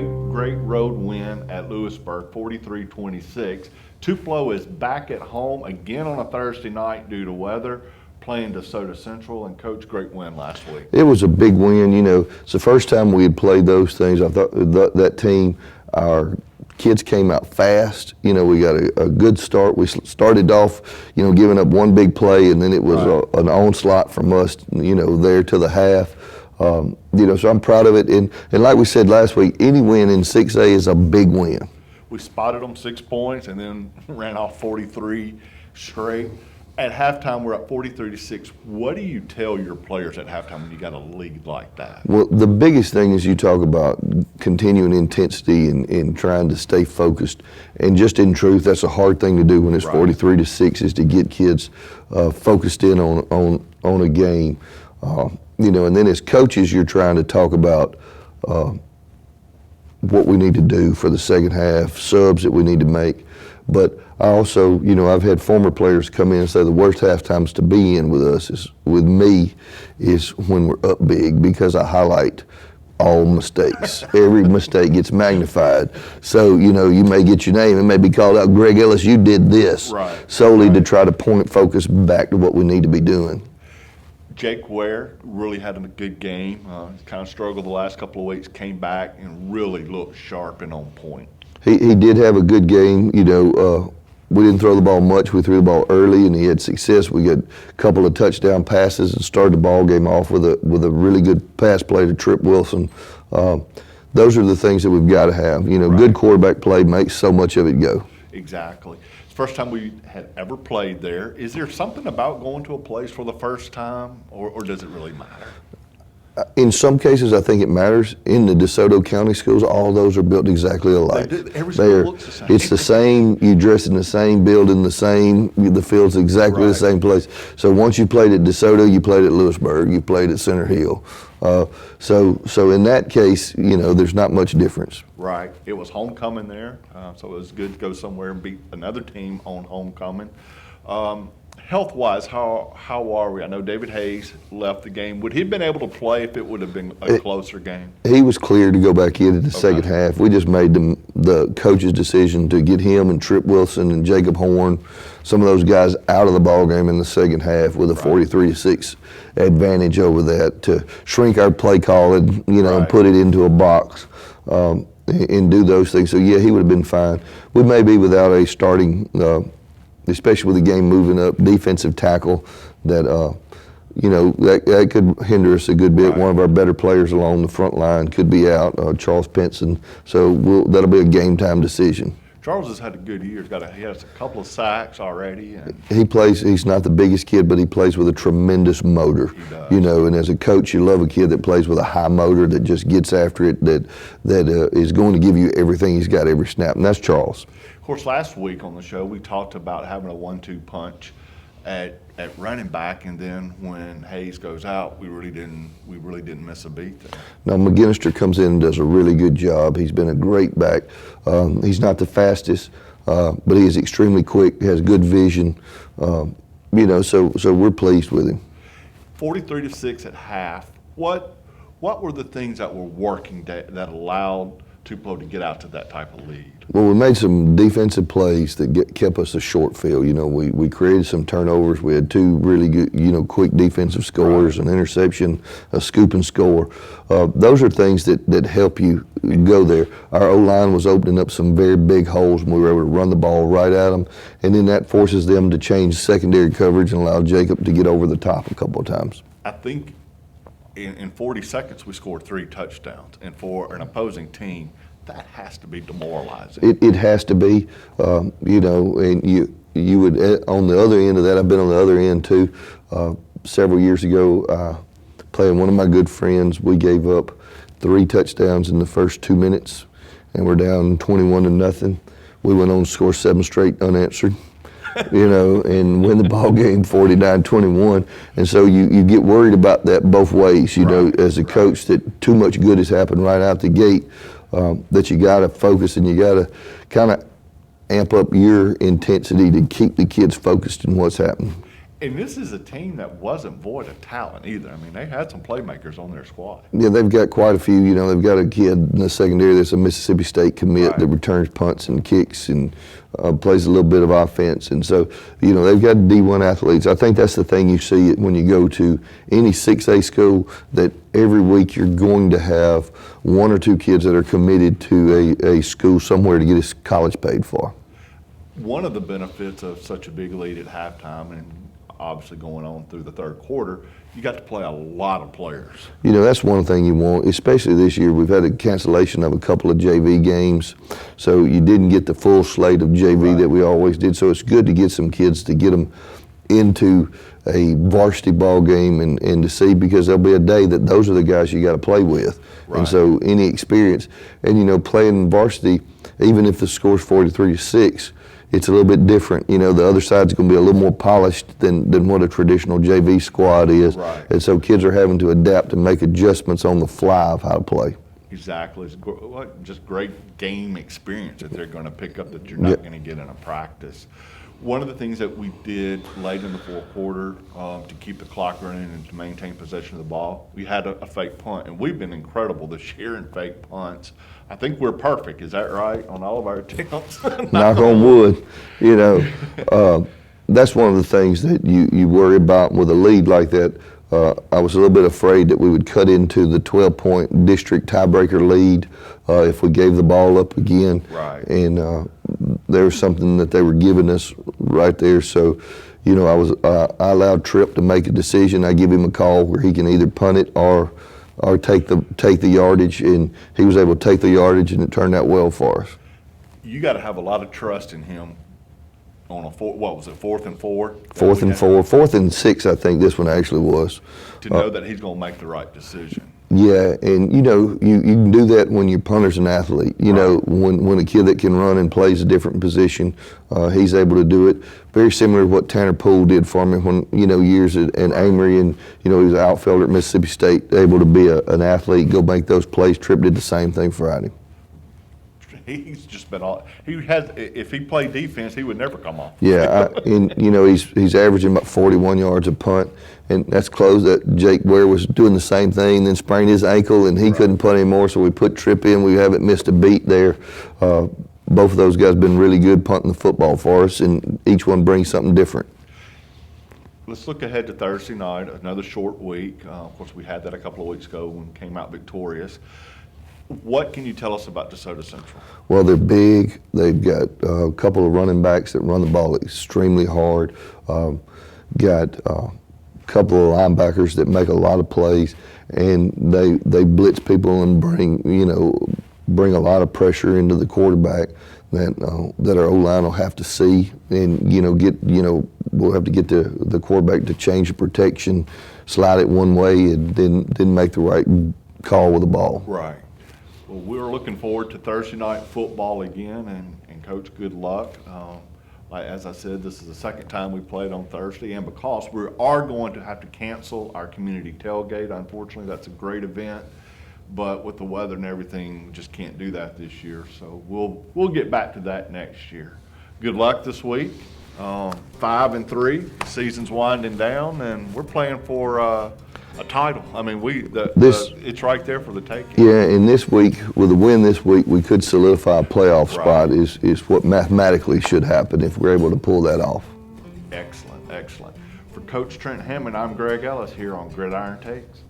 great road win at Lewisburg, 43-26. Tupelo is back at home again on a Thursday night due to weather, playing DeSoto Central, and Coach, great win last week. It was a big win. You know, it's the first time we had played those things. I thought that team, our kids came out fast. You know, we got a good start. We started off, you know, giving up one big play, and then it was an onslaught from us, you know, there to the half. You know, so I'm proud of it. And like we said last week, any win in 6A is a big win. We spotted them 6 points and then ran off 43 straight. At halftime, we're up 43-6. What do you tell your players at halftime when you got a lead like that? Well, the biggest thing is you talk about continuing intensity and trying to stay focused. And just in truth, that's a hard thing to do when it's 43-6, is to get kids focused in on a game. You know, and then as coaches, you're trying to talk about what we need to do for the second half, subs that we need to make. But I also, you know, I've had former players come in and say the worst half times to be in with us is when we're up big, because I highlight all mistakes. Every mistake gets magnified. So, you know, you may get your name and may be called out, Greg Ellis, you did this, solely to try to point focus back to what we need to be doing. Jake Ware really had a good game. Kind of struggled the last couple of weeks, came back and really looked sharp and on point. He did have a good game. You know, we didn't throw the ball much. We threw the ball early, and he had success. We got a couple of touchdown passes and started the ball game off with a really good pass play to Trip Wilson. Those are the things that we've got to have. You know, good quarterback play makes so much of it go. Exactly. It's the first time we had ever played there. Is there something about going to a place for the first time, or does it really matter? In some cases, I think it matters. In the DeSoto County schools, all those are built exactly alike. Every school looks the same. It's the same. You dress in the same building, the same. The field's exactly the same place. So once you played at DeSoto, you played at Lewisburg, you played at Center Hill. So in that case, you know, there's not much difference. Right. It was homecoming there, so it was good to go somewhere and beat another team on homecoming. Health-wise, how are we? I know David Hayes left the game. Would he have been able to play if it would have been a closer game? He was cleared to go back in the second half. We just made the coach's decision to get him and Trip Wilson and Jacob Horn, some of those guys, out of the ball game in the second half with a 43-6 advantage over that, to shrink our play call and, you know, and put it into a box and do those things. So yeah, he would have been fine. We may be without a starting, especially with the game moving up, defensive tackle that, you know, that could hinder us a good bit. One of our better players along the front line could be out, Charles Pinson. So that'll be a game time decision. Charles has had a good year. He has a couple of sacks already. And he plays. He's not the biggest kid, but he plays with a tremendous motor. He does. You know, and as a coach, you love a kid that plays with a high motor, that just gets after it, that is going to give you everything he's got every snap, and that's Charles. Of course, last week on the show, we talked about having a 1-2 punch at running back, and then when Hayes goes out, we really didn't miss a beat there. Now McGinnister comes in and does a really good job. He's been a great back. He's not the fastest, but he is extremely quick, has good vision. You know, so we're pleased with him. 43-6 at half. What were the things that were working that allowed Tupelo to get out to that type of lead? Well, we made some defensive plays that kept us a short field. You know, we created some turnovers. We had two really good, you know, quick defensive scores, an interception, a scoop and score. Those are things that help you go there. Our O-line was opening up some very big holes, and we were able to run the ball right at them. And then that forces them to change secondary coverage and allow Jacob to get over the top a couple of times. I think in 40 seconds we scored 3 touchdowns, and for an opposing team, that has to be demoralizing. It has to be, you know, and you would, on the other end of that, I've been on the other end too. Several years ago, playing one of my good friends, we gave up 3 touchdowns in the first 2 minutes, and we're down 21-0. We went on to score 7 straight unanswered, you know, and win the ball game 49-21. And so you get worried about that both ways, you know, as a coach, that too much good has happened right out the gate. That you got to focus and you got to kind of amp up your intensity to keep the kids focused in what's happening. And this is a team that wasn't void of talent either. I mean, they had some playmakers on their squad. Yeah, they've got quite a few. You know, they've got a kid in the secondary that's a Mississippi State commit Right. that returns punts and kicks and plays a little bit of offense. And so, you know, they've got D1 athletes. I think that's the thing you see when you go to any 6A school, that every week you're going to have one or two kids that are committed to a school somewhere to get his college paid for. One of the benefits of such a big lead at halftime, and obviously going on through the third quarter, you got to play a lot of players. You know, that's one thing you want, especially this year. We've had a cancellation of a couple of JV games, so you didn't get the full slate of JV Right. that we always did. So it's good to get some kids, to get them into a varsity ball game and to see, because there'll be a day that those are the guys you got to play with. Right. And so any experience, and you know, playing varsity, even if the score's 43-6, it's a little bit different. You know, the other side's going to be a little more polished than what a traditional JV squad is. Right. And so kids are having to adapt and make adjustments on the fly of how to play. Exactly. It's just great game experience that they're going to pick up that you're not going to get in a practice. One of the things that we did late in the fourth quarter to keep the clock running and to maintain possession of the ball, we had a fake punt. And we've been incredible this year in fake punts. I think we're perfect. Is that right? On all of our attempts? Knock on wood. You know, that's one of the things that you worry about with a lead like that. I was a little bit afraid that we would cut into the 12-point district tiebreaker lead if we gave the ball up again. Right. And there was something that they were giving us right there. So, you know, I allowed Tripp to make a decision. I give him a call where he can either punt it or take the yardage, and he was able to take the yardage, and it turned out well for us. You got to have a lot of trust in him on a fourth and 4? 4th and 4, 4th and 6, I think this one actually was. To know that he's going to make the right decision. Yeah, and you know, you can do that when your punter's an athlete. You know, when a kid that can run and plays a different position, he's able to do it. Very similar to what Tanner Poole did for me when, you know, years at Amory, and, you know, he was an outfielder at Mississippi State, able to be an athlete, go make those plays. Tripp did the same thing Friday. He's just been all, if he played defense, he would never come off. Yeah, and you know, he's averaging about 41 yards a punt, and that's close. That Jake Ware was doing the same thing, then sprained his ankle, and he couldn't punt anymore, so we put Tripp in. We haven't missed a beat there. Both of those guys have been really good punting the football for us, and each one brings something different. Let's look ahead to Thursday night, another short week. Of course, we had that a couple of weeks ago and came out victorious. What can you tell us about DeSoto Central? Well, they're big. They've got a couple of running backs that run the ball extremely hard. Got a couple of linebackers that make a lot of plays, and they blitz people and bring a lot of pressure into the quarterback that our O-line will have to see, and we'll have to get the quarterback to change the protection, slide it one way, and then make the right call with the ball. Right. Well, we're looking forward to Thursday night football again, and Coach, good luck. As I said, this is the second time we played on Thursday, and because we are going to have to cancel our community tailgate, unfortunately, that's a great event, but with the weather and everything, just can't do that this year. So we'll get back to that next year. Good luck this week. 5-3, season's winding down, and we're playing for a title. I mean, it's right there for the taking. Yeah, and this week, with a win this week, we could solidify a playoff spot is what mathematically should happen if we're able to pull that off. Excellent, excellent. For Coach Trent Hammond, I'm Greg Ellis here on Gridiron Takes.